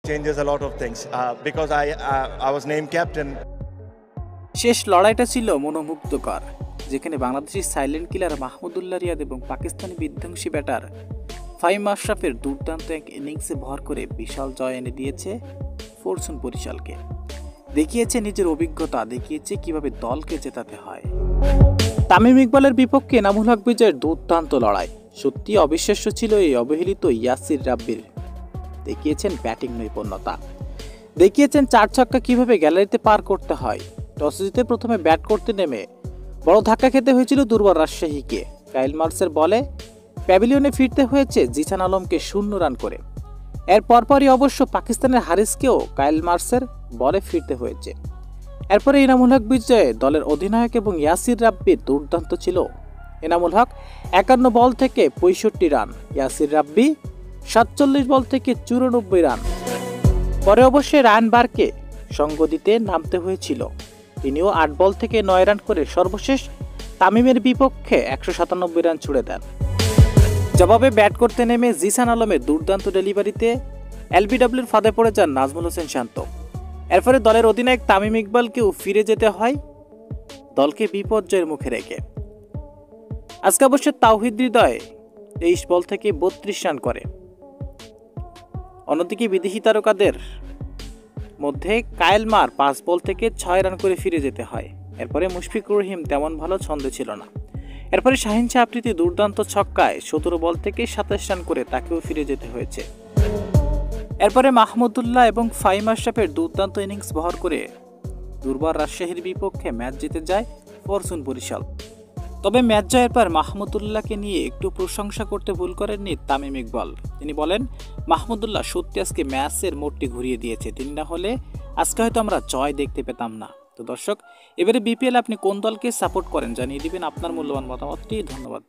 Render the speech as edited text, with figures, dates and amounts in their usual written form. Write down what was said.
changes a lot of things because I was named captain. শেষ লড়াইটা ছিল মনোমুগ্ধকর, যেখানে বাংলাদেশি সাইলেন্ট কিলার মাহমুদুল্লাহ রিয়াদ এবং পাকিস্তানি বিধ্বংসী ব্যাটার ফাহিম আশরাফের দুর্দান্ত এক ইনিংসে ভর করে বিশাল জয় এনে দিয়েছে ফরচুন বরিশালকে। দেখিয়েছে নিজের অভিজ্ঞতা, দেখিয়েছে কিভাবে দলকে জেতাতে হয়। তামিম ইকবালের বিপক্ষে এনামুল হক বিজয়ের দুর্দান্ত লড়াই। সত্যি অবিশ্বাস্য ছিল এই অবহেলিত ইয়াসির রাব্বির। দেখিয়েছেন ব্যাটিং নৈপুণ্যতা, দেখিয়েছেন 4 ছক্কা কিভাবে গ্যালারিতে পার করতে হয়। টসে জিতে প্রথমে ব্যাট করতে নেমে বড় ধাক্কা খেতে হয়েছিল দুর্বার রাজশাহীকে। কাইল মার্সের বলে প্যাভিলিয়নে ফিরতে হয়েছে জিসান আলমকে 0 রান করে। এর পরপরই অবশ্য পাকিস্তানের হারিসকেও কাইল মার্সের বলে ফিরতে হয়েছে। এরপরে এনামুল হক বিজয়ে দলের অধিনায়ক এবং ইয়াসির রাব্বির দুর্দান্ত ছিল। এনামুল হক 51 বল থেকে 65 রান, ইয়াসির রাব্বি 47 বল থেকে 94 রান। পরে অবশ্যই রায়ান বারকে সঙ্গ দিতে নামতে হয়েছিল। তিনিও 8 বল থেকে 9 রান করে সর্বশেষ তামিমের বিপক্ষে 197 রান ছুড়ে দেন। জবাবে ব্যাট করতে নেমে জিসান আলমের দুর্দান্ত ডেলিভারিতে এলবিডব্লিউর ফাঁদে পড়ে যান নাজমুল হোসেন শান্ত। এরপরে দলের অধিনায়ক তামিম ইকবালকেও ফিরে যেতে হয় দলকে বিপর্যয়ের মুখে রেখে। আজকে অবশ্য তাওহিদ হৃদয় 23 বল থেকে 32 রান করে। অন্যদিকে বিদেশি তারকাদের মধ্যে কায়েল মার 5 বল থেকে 6 রান করে ফিরে যেতে হয়। এরপরে মুশফিকুর রহিম তেমন ভালো ছন্দে ছিল না। এরপরে শাহিন শাহ আফ্রিদি দুর্দান্ত ছক্কায় 17 বল থেকে 27 রান করে তাকেও ফিরে যেতে হয়েছে। এরপরে মাহমুদুল্লাহ এবং ফাহিম আশরাফের দুর্দান্ত ইনিংস বহর করে দুর্বার রাজশাহীর বিপক্ষে ম্যাচ জিতে যায় ফরচুন বরিশাল। তবে ম্যাচ জয়ের পর মাহমুদুল্লাহকে নিয়ে একটু প্রশংসা করতে ভুল করেননি তামিম ইকবাল। তিনি বলেন, মাহমুদুল্লাহ সত্যি আজকে ম্যাচের মোড়টি ঘুরিয়ে দিয়েছে, তিনি না হলে আজকে হয়তো আমরা জয় দেখতে পেতাম না। তো দর্শক, এবারে বিপিএল আপনি কোন দলকে সাপোর্ট করেন জানিয়ে দিবেন আপনার মূল্যবান মতামতটি। ধন্যবাদ।